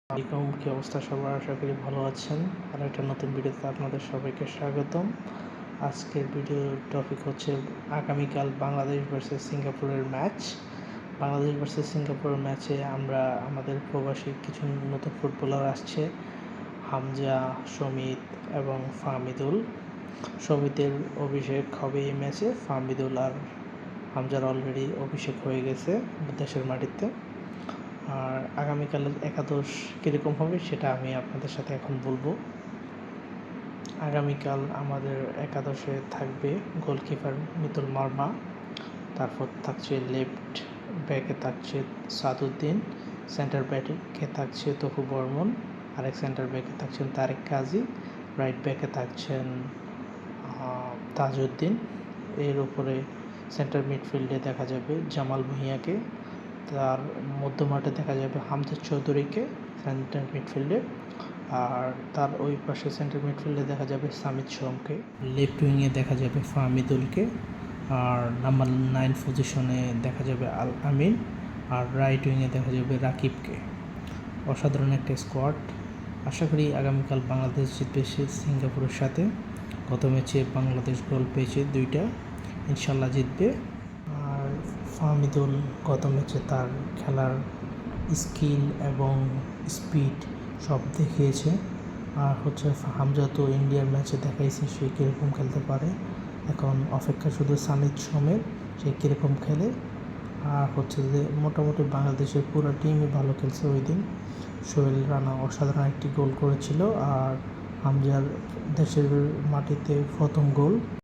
কি অবস্থা সবার? আশা করি ভালো আছেন। আর একটা নতুন ভিডিওতে আপনাদের সবাইকে স্বাগতম। আজকের ভিডিওর টপিক হচ্ছে আগামীকাল বাংলাদেশ ভার্সেস সিঙ্গাপুরের ম্যাচ। বাংলাদেশ ভার্সেস সিঙ্গাপুরের ম্যাচে আমরা আমাদের প্রবাসী কিছু নতুন ফুটবলার আসছে, হামজা, সমিত এবং ফাহমিদুল। সমিতের অভিষেক হবে এই ম্যাচে, ফাহমিদুল আর হামজার অলরেডি অভিষেক হয়ে গেছে দেশের মাটিতে। আর আগামীকালের একাদশ কীরকম হবে সেটা আমি আপনাদের সাথে এখন বলবো। আগামীকাল আমাদের একাদশে থাকবে গোলকিপার মিতুল মার্মা, তারপর থাকছে লেফট ব্যাকে থাকছে সাদউদ্দিন, সেন্টার ব্যাকে থাকছে তপু বর্মন, আরেক সেন্টার ব্যাকে থাকছেন তারেক কাজী, রাইট ব্যাকে থাকছেন তাজউদ্দিন। এর উপরে সেন্টার মিডফিল্ডে দেখা যাবে জামাল ভুঁইয়াকে, তার মধ্যমাঠে দেখা যাবে হামজা চৌধুরীকে সেন্টার মিডফিল্ডে, আর তার ওই পাশে সেন্টার মিডফিল্ডে দেখা যাবে সামিদ সোমকে, লেফট উইংয়ে দেখা যাবে ফাহমিদুলকে, আর নাম্বার 9 পজিশনে দেখা যাবে আল আমিন, আর রাইট উইংয়ে দেখা যাবে রাকিবকে। অসাধারণ একটা স্কোয়াড। আশা করি আগামীকাল বাংলাদেশ জিতবে সিঙ্গাপুরের সাথে। গত ম্যাচে বাংলাদেশ গোল পেয়েছে 2টা, ইনশাল্লাহ জিতবে। আর ফাহমিদুল গত ম্যাচে তার খেলার স্কিল এবং স্পিড সব দেখিয়েছে। আর হচ্ছে হামজা তো ইন্ডিয়ার ম্যাচে দেখাইছে সে কীরকম খেলতে পারে। এখন অপেক্ষা শুধু সামিদ সোমের, সে কীরকম খেলে। আর হচ্ছে যে মোটামুটি বাংলাদেশের পুরো টিমই ভালো খেলছে ওই দিন। সোহেল রানা অসাধারণ একটি গোল করেছিল, আর হামজার দেশের মাটিতে প্রথম গোল।